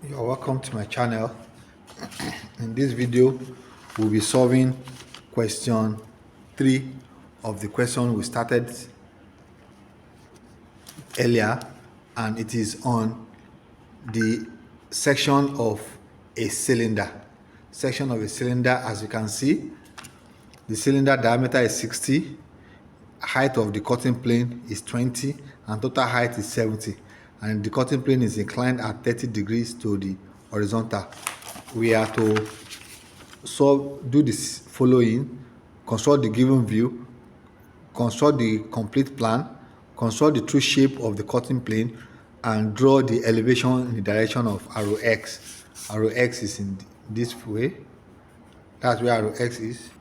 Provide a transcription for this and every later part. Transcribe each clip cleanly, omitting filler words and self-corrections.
You're welcome to my channel. In this video, we'll be solving question 3 of the question we started earlier, and it is on the section of a cylinder. Section of a cylinder, as you can see, the cylinder diameter is 60, height of the cutting plane is 20, and total height is 70, and the cutting plane is inclined at 30 degrees to the horizontal. We are to do this following: construct the given view, construct the complete plan, construct the true shape of the cutting plane, and draw the elevation in the direction of arrow X. Arrow X is in this way. That's where arrow X is.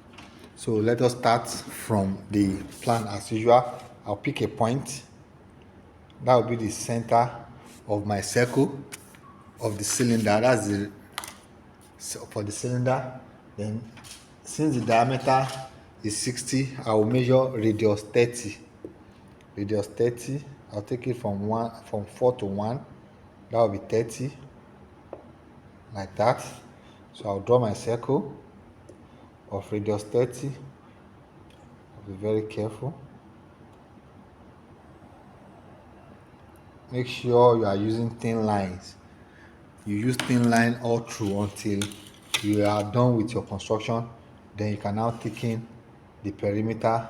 So let us start from the plan as usual. I'll pick a point. That will be the center of my circle of the cylinder. That's the for the cylinder. Then, since the diameter is 60, I will measure radius 30. Radius 30. I'll take it from 4 to 1. That will be 30, like that. So I'll draw my circle of radius 30. I'll be very careful. Make sure you are using thin lines. You use thin line all through until you are done with your construction. Then you can now take in the perimeter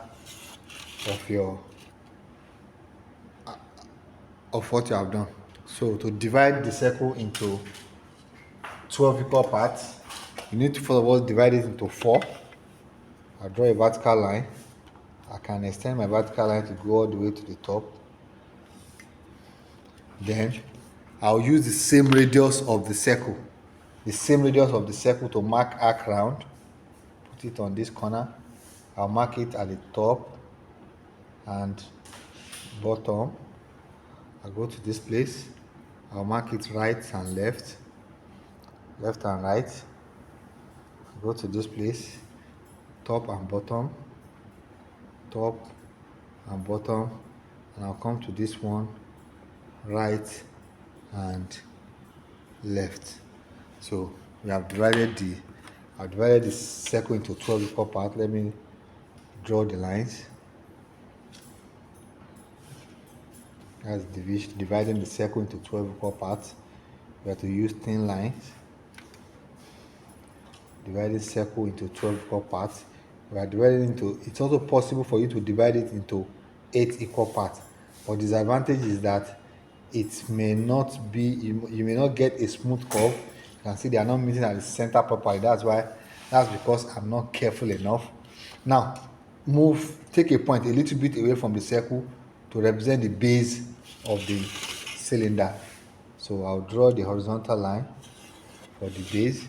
of what you have done. So to divide the circle into 12 equal parts, you need to first of all divide it into 4. I'll draw a vertical line. I can extend my vertical line to go all the way to the top. Then I'll use the same radius of the circle. To mark arc round. Put it on this corner. I'll mark it at the top and bottom. I'll go to this place. I'll mark it right and left and right. I'll go to this place, top and bottom, and I'll come to this one, right and left. So we have divided the circle into 12 equal parts. Let me draw the lines. That's dividing the circle into 12 equal parts. We have to use thin lines. Dividing circle into 12 equal parts. We are dividing into. It's also possible for you to divide it into 8 equal parts, but the disadvantage is that it may not be. You may not get a smooth curve. You can see they are not meeting at the center properly. That's because I'm not careful enough. Now, take a point a little bit away from the circle to represent the base of the cylinder. So I'll draw the horizontal line for the base.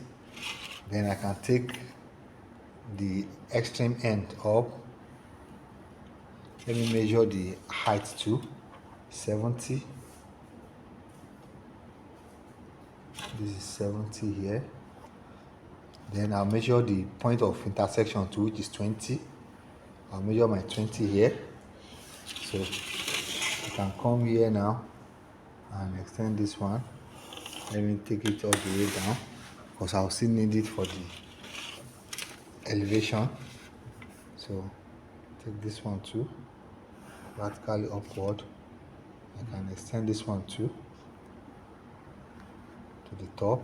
Then I can take the extreme end up. Let me measure the height too. 70. This is 70 here. Then I'll measure the point of intersection too, which is 20. I'll measure my 20 here. So I can come here now and extend this one. Let me take it all the way down, because I'll still need it for the elevation. So take this one too, vertically upward. I can extend this one too to the top.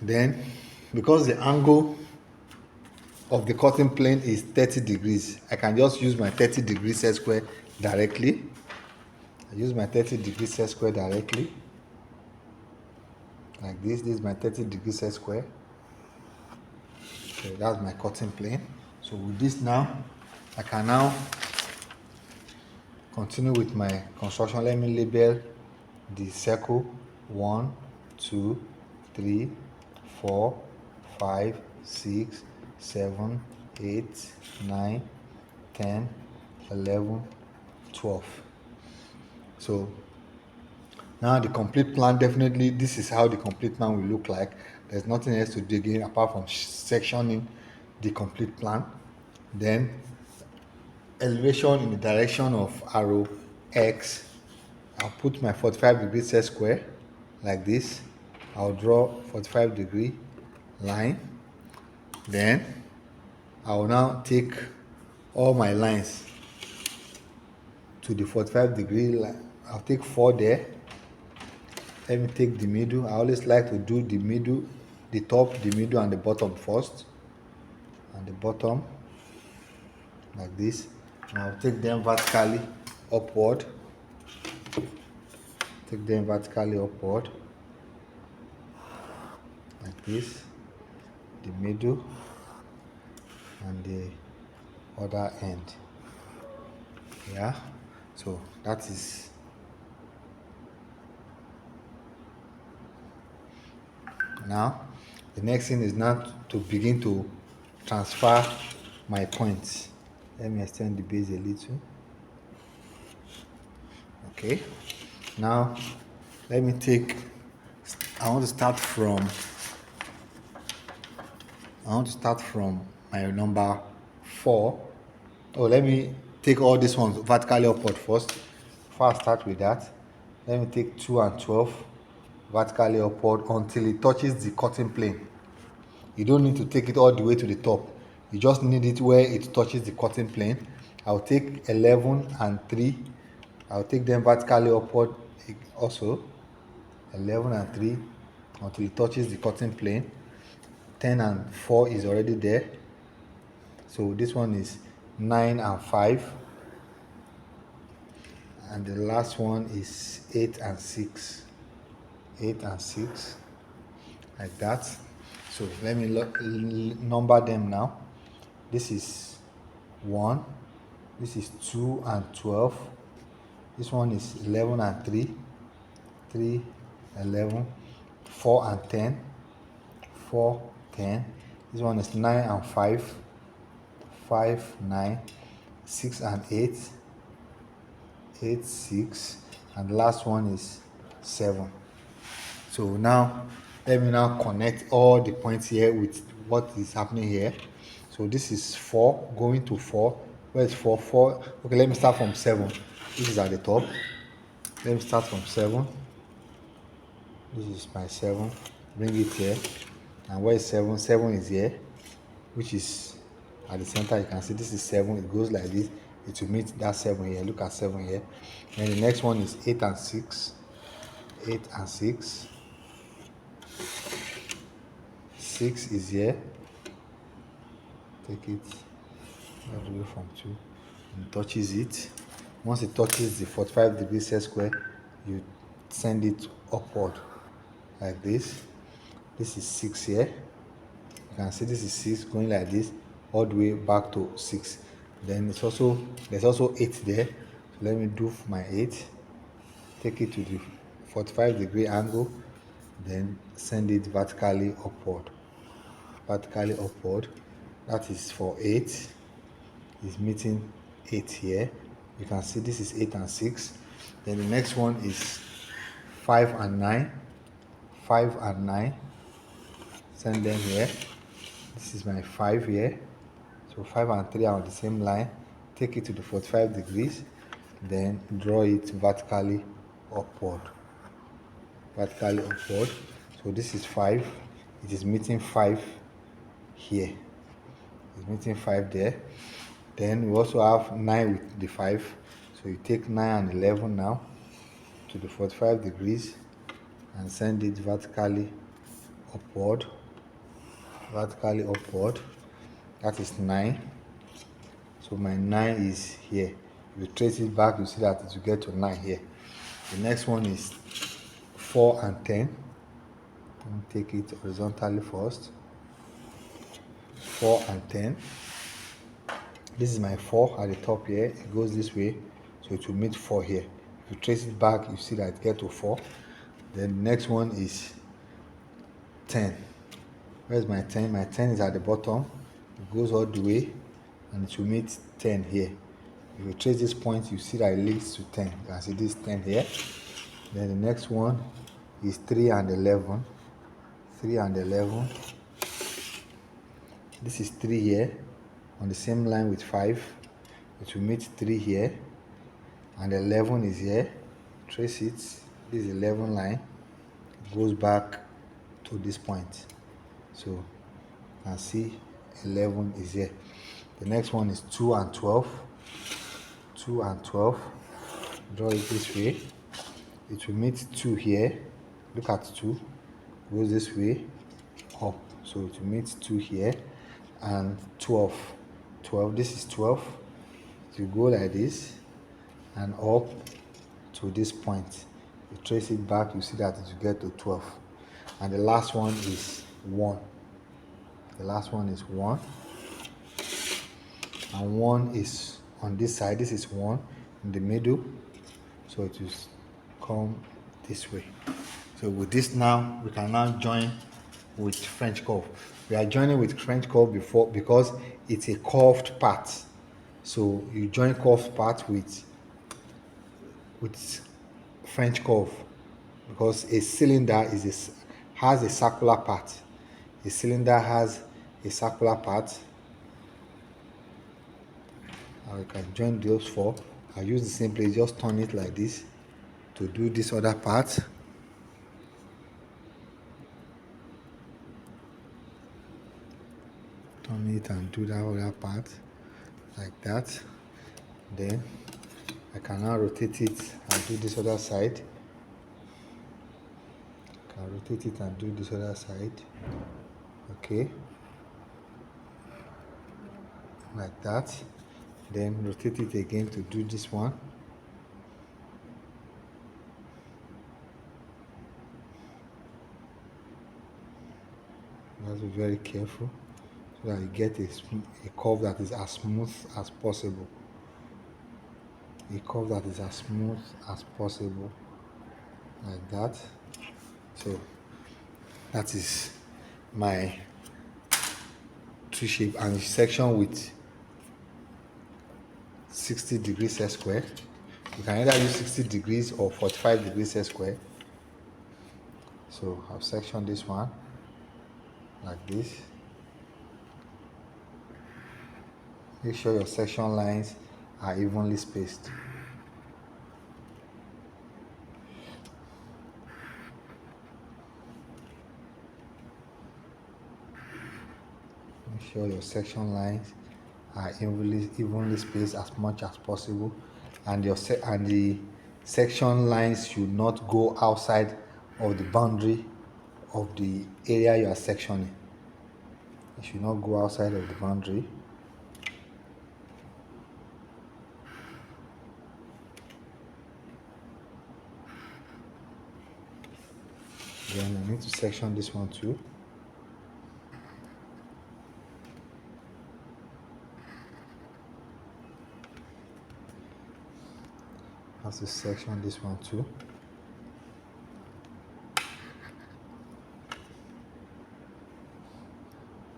Then, because the angle of the cutting plane is 30 degrees, I can just use my 30 degrees set square directly. I use my 30 degrees set square directly, like this. This is my 30 degrees set square. So that's my cutting plane. So with this now, I can now continue with my construction. Let me label the circle 1, 2, 3, 4, 5, 6, 7, 8, 9, 10, 11, 12. So now the complete plan, definitely this is how the complete plan will look like. There's nothing else to dig in apart from sectioning the complete plan. Then elevation in the direction of arrow X. I'll put my 45 degrees set square like this. I'll draw 45-degree line. Then I will now take all my lines to the 45-degree line. I'll take 4 there. Let me take the middle. I always like to do the middle, the top, the middle, and the bottom first. And the bottom, like this. And I'll take them vertically upward. Take them vertically upward. Like this. The middle and the other end. Yeah. So that is now. The next thing is now to begin to transfer my points. Let me extend the base a little. Okay. Now let me take, I want to start from my number 4. Oh, let me take all these ones vertically upward first. Before I start with that, let me take 2 and 12 vertically upward until it touches the cutting plane. You don't need to take it all the way to the top. You just need it where it touches the cutting plane. I'll take 11 and 3. I'll take them vertically upward also. 11 and 3 until it touches the cutting plane. 10 and 4 is already there. So this one is 9 and 5. And the last one is 8 and 6. 8 and 6. Like that. So let me number them now. This is 1. This is 2 and 12. This one is 11 and 3. 3, 11. 4 and 10. 4, 10. This one is 9 and 5. 5, 9. 6 and 8. 8, 6. And the last one is 7. So now let me now connect all the points here with what is happening here. So this is 4 going to 4. Where is 4? 4. Okay, let me start from 7. This is at the top. Let me start from 7. This is my 7. Bring it here. And where is 7? 7 is here, which is at the center. You can see this is 7. It goes like this. It will meet that 7 here. Look at 7 here. And the next one is 8 and 6. 8 and 6. 6 is here. Take it all the way from 2 and touches it. Once it touches the 45-degree set square, you send it upward like this. This is 6 here. You can see this is 6 going like this all the way back to 6. Then there's also 8 there. So let me do my 8. Take it to the 45-degree angle, then send it vertically upward. Vertically upward. That is for 8. Is meeting 8 here. You can see this is 8 and 6. Then the next one is 5 and 9. 5 and 9. Send them here. This is my 5 here. So 5 and 3 are on the same line. Take it to the 45 degrees. Then draw it vertically upward. Vertically upward. So this is 5. It is meeting 5 here. It's meeting 5 there. Then we also have 9 with the 5. So you take 9 and 11 now to the 45 degrees and send it vertically upward. Vertically upward. That is 9. So my 9 is here. If you trace it back, you see that it will get to 9 here. The next one is 4 and 10. Let me take it horizontally first. 4 and 10. This is my 4 at the top here. It goes this way, so it will meet 4 here. If you trace it back, you see that it gets to 4. Then the next one is 10. Where's my 10? My 10 is at the bottom. It goes all the way, and it will meet 10 here. If you trace this point, you see that it leads to 10. You can see this 10 here. Then the next one is 3 and 11. 3 and 11. This is 3 here on the same line with 5. It will meet 3 here, and 11 is here. Trace it. This is 11 line. goes back to this point. So you can see 11 is here. The next one is 2 and 12. 2 and 12. Draw it this way. It will meet 2 here. Look at 2. Goes this way up. So it will meet 2 here. And 12. 12. This is 12. It will go like this and up to this point. You trace it back, you see that it will get to 12. And the last one is 1. The last one is 1. And 1 is on this side. This is 1 in the middle. So it will come this way. So with this now, we can now join with French curve. We are joining with French curve before because it's a curved part. So you join curved part with French curve because a cylinder has a circular part. A cylinder has a circular part. I can join those four. I use the same place, just turn it like this to do this other part. Turn it and do that other part like that. Then I can now rotate it and do this other side. I can rotate it and do this other side. Okay. Like that. Then rotate it again to do this one. You have to be very careful so that you get a curve that is as smooth as possible. A curve that is as smooth as possible, like that. So that is my tree shape and section with 60 degrees S square. You can either use 60 degrees or 45 degrees S square. So I've sectioned this one like this. Make sure your section lines are evenly spaced. Make sure your section lines are evenly spaced as much as possible, and the section lines should not go outside of the boundary of the area you are sectioning. It should not go outside of the boundary. Then I need to section this one too. I have to section this one too.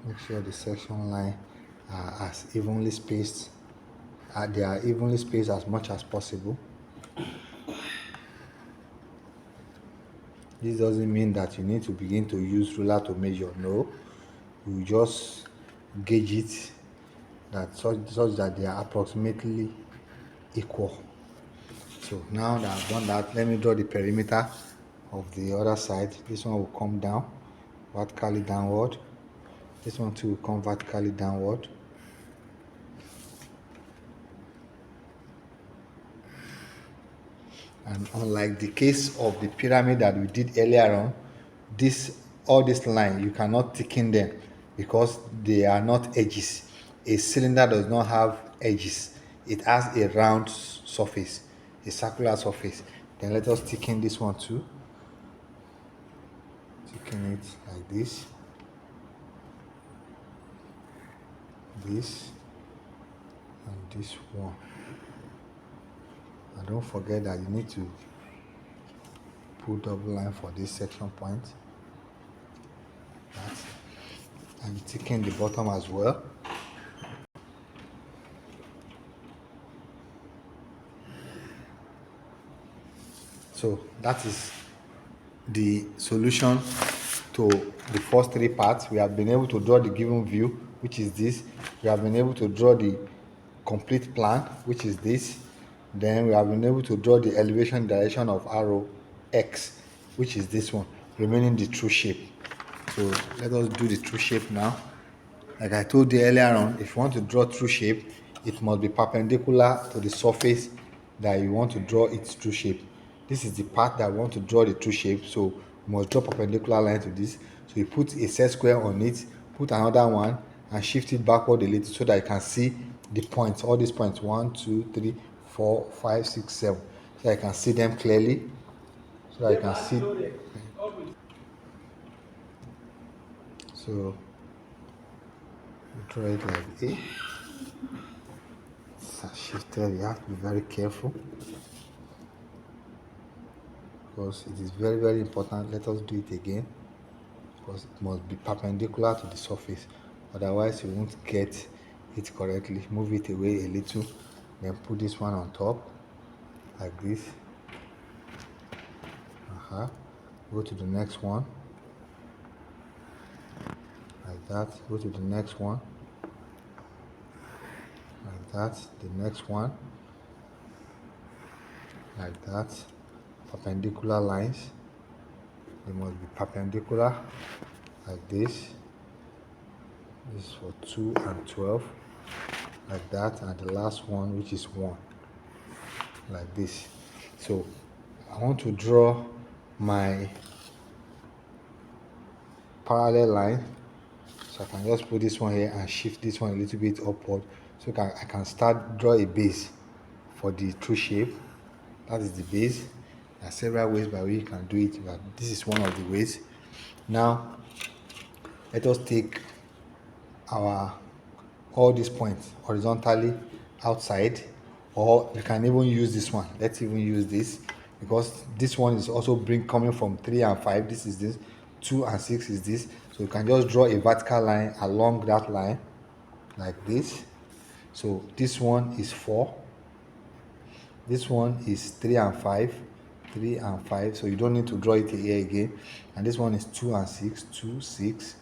Make sure the section line are as evenly spaced. They are evenly spaced as much as possible. This doesn't mean that you need to begin to use ruler to measure. No, you just gauge it such that they are approximately equal. So now that I've done that, let me draw the perimeter of the other side. This one will come down vertically downward. This one too will come vertically downward. And unlike the case of the pyramid that we did earlier on, all this line, you cannot thicken them because they are not edges. A cylinder does not have edges. It has a round surface, a circular surface. Then let us thicken this one too. Thicken it like this. This and this one. And don't forget that you need to put double line for this section point. That. And thicken the bottom as well. So that is the solution to the first three parts. We have been able to draw the given view, which is this. We have been able to draw the complete plan, which is this. Then we have been able to draw the elevation direction of arrow X, which is this one. remaining the true shape. So let us do the true shape now. Like I told you earlier on, if you want to draw true shape, it must be perpendicular to the surface that you want to draw its true shape. This is the part that I want to draw the true shape, so you must draw perpendicular line to this. So you put a set square on it, put another one, and shift it backward a little so that you can see the points, all these points, 1, 2, 3, 4, 5, 6, 7, so I can see them clearly, so that I can see. So draw it like this. Shifted, you have to be very careful because it is very, very important. Let us do it again because it must be perpendicular to the surface, otherwise you won't get it correctly. Move it away a little, then put this one on top like this. Go to the next one like that. Go to the next one like that. The next one like that. Perpendicular lines, they must be perpendicular like this. This is for 2 and 12 like that, and the last one, which is 1, like this. So I want to draw my parallel line, so I can just put this one here and shift this one a little bit upward, so I can start draw a base for the true shape. That is the base. There are several ways by which you can do it, but this is one of the ways. Now let us take all these points horizontally outside, or you can even use this one. Let's even use this, because this one is also coming from 3 and 5. This is this, 2 and 6 is this. So you can just draw a vertical line along that line like this. So this one is 4, this one is 3 and 5, 3 and 5, so you don't need to draw it here again. And this one is 2 and 6, 2, 6.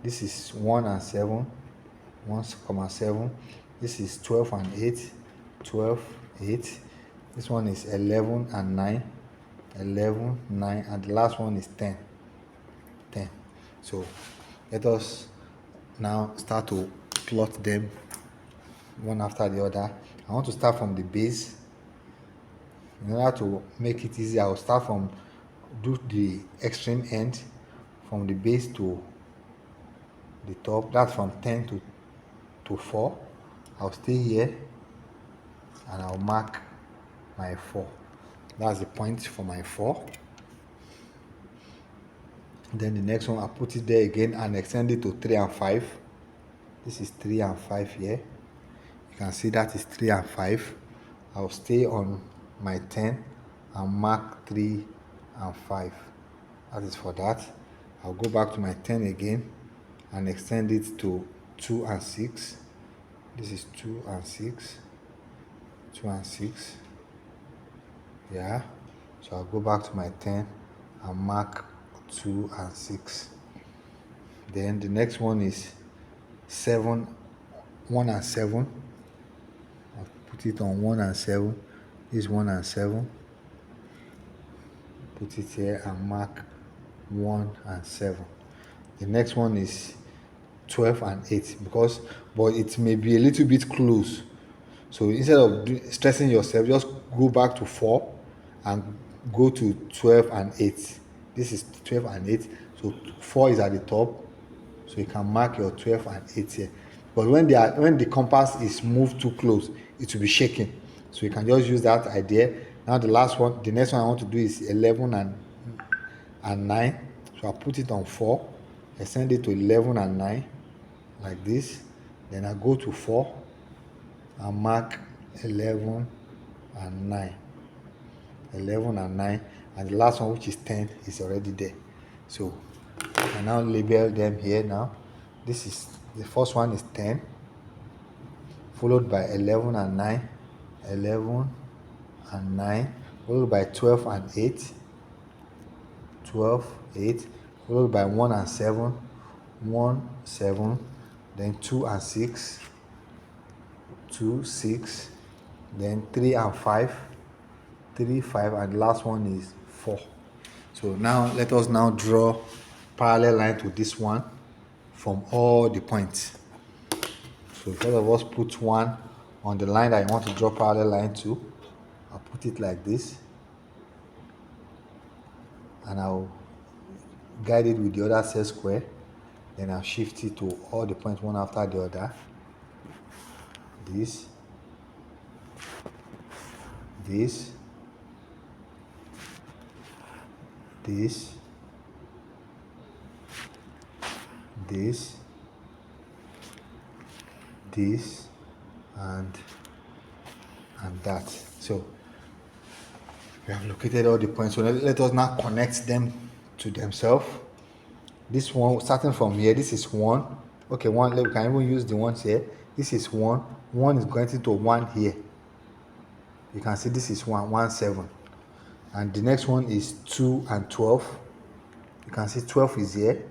This is 1 and 7, 1, 7. This is 12 and 8, 12, 8. This one is 11 and 9, 11, 9. And the last one is 10, 10. So let us now start to plot them one after the other. I want to start from the base. In order to make it easy, I'll start from the extreme end, from the base to the top. That's from 10 to 4. I'll stay here and I'll mark my 4. That's the point for my 4. Then the next one, I'll put it there again and extend it to 3 and 5. This is 3 and 5 here. You can see that is 3 and 5. I'll stay on my 10 and mark 3 and 5. That is for that. I'll go back to my 10 again and extend it to 2 and 6. This is 2 and 6, 2 and 6. Yeah, so I'll go back to my 10 and mark 2 and 6. Then the next one is 7, 1 and 7. I'll put it on 1 and 7. This is 1 and 7. Put it here and mark 1 and 7. The next one is 12 and 8, but it may be a little bit close. So instead of stressing yourself, just go back to 4 and go to 12 and 8. This is 12 and 8. So 4 is at the top. So you can mark your 12 and 8 here. But when the compass is moved too close, it will be shaking. So you can just use that idea. Now the next one I want to do is 11 and 9. So I'll put it on 4, extend it to 11 and 9 like this. Then I go to 4 and mark 11 and 9. 11 and 9. And the last one, which is 10, is already there. So I now label them here now. The first one is 10, followed by 11 and 9, 11 and 9, followed by 12 and 8, 12, 8, followed by 1 and 7, 1, 7, then 2 and 6, 2, 6, then 3 and 5, 3, 5, and the last one is 4. So now let us now draw parallel line to this one from all the points. So first of all, put one on the line that I want to draw parallel line to. I'll put it like this, and I'll guide it with the other set square. Then I'll shift it to all the points one after the other. This, this, this, this, this, and that. So we have located all the points. So let us now connect them to themselves. This one, starting from here, this is 1. Okay, 1, we can even use the ones here. This is 1. 1 is connected to 1 here. You can see this is 1, 1, 7. And the next one is 2 and 12. You can see 12 is here.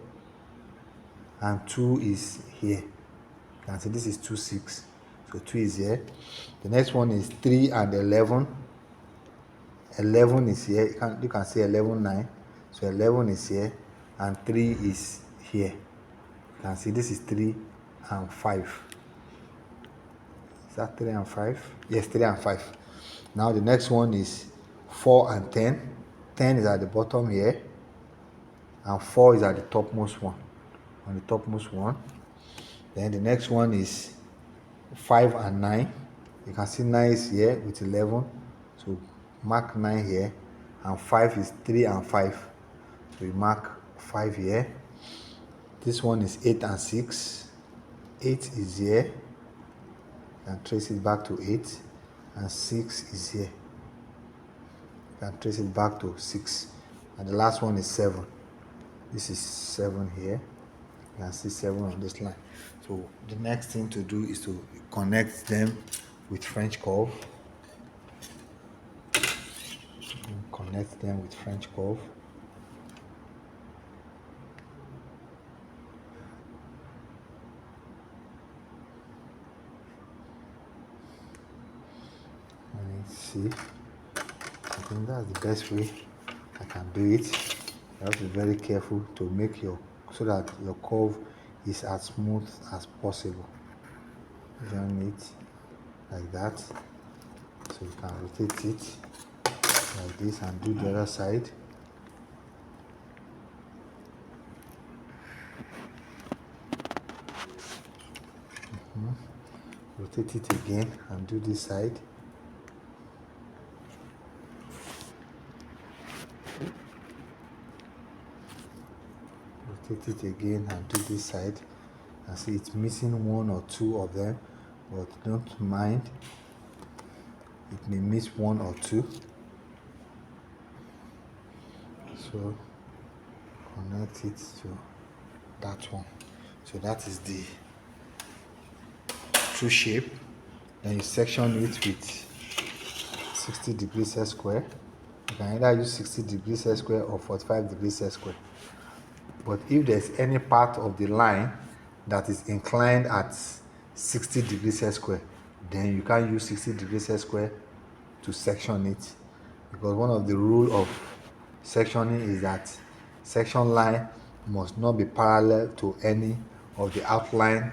And 2 is here. You can see this is 2, 6. So 2 is here. The next one is 3 and 11. 11 is here. You can see 11, 9. So 11 is here. And 3 is here. You can see this is 3 and 5. Is that 3 and 5? Yes, 3 and 5. Now the next one is 4 and 10. 10 is at the bottom here. And 4 is at the topmost one. On the topmost one. Then the next one is 5 and 9. You can see 9 is here with 11. So mark 9 here. And 5 is 3 and 5. So we mark 5 here. This one is 8 and 6. 8 is here. And trace it back to 8. And 6 is here. You can trace it back to 6. And the last one is 7. This is 7 here. You can see 7 on this line. So the next thing to do is to connect them with French curve. Connect them with French curve. See, I think that's the best way I can do it. You have to be very careful to make so that your curve is as smooth as possible. Join it like that, so you can rotate it like this and do the other side. Rotate it again and do this side. Rotate it again and do this side. And see it's missing 1 or 2 of them, but don't mind, it may miss 1 or 2. So connect it to that one. So that is the true shape. Then you section it with 60 degrees set square. You can either use 60 degrees set square or 45 degrees set square. But if there's any part of the line that is inclined at 60 degrees set square, then you can use 60 degrees set square to section it. Because one of the rules of sectioning is that section line must not be parallel to any of the outline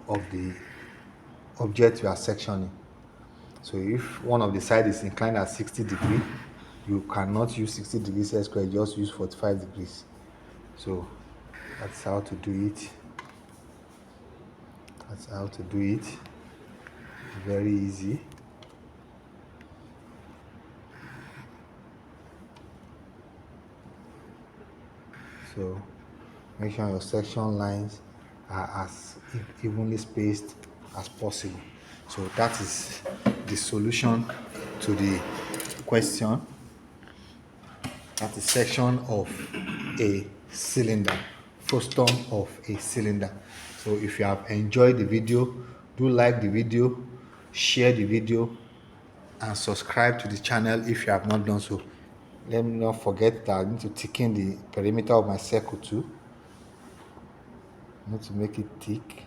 of the object you are sectioning. So if one of the sides is inclined at 60 degrees, you cannot use 60 degrees set square, just use 45 degrees. So that's how to do it. That's how to do it. Very easy. So make sure your section lines are as evenly spaced as possible. So that is the solution to the question. That is section of a cylinder, frustum of a cylinder. So if you have enjoyed the video, do like the video, share the video, and subscribe to the channel if you have not done so. Let me not forget that I need to thicken the perimeter of my circle too. I need to make it thick.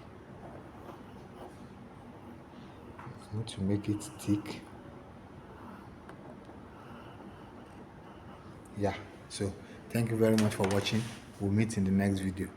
I need to make it thick. Yeah, so Thank you very much for watching. We'll meet in the next video.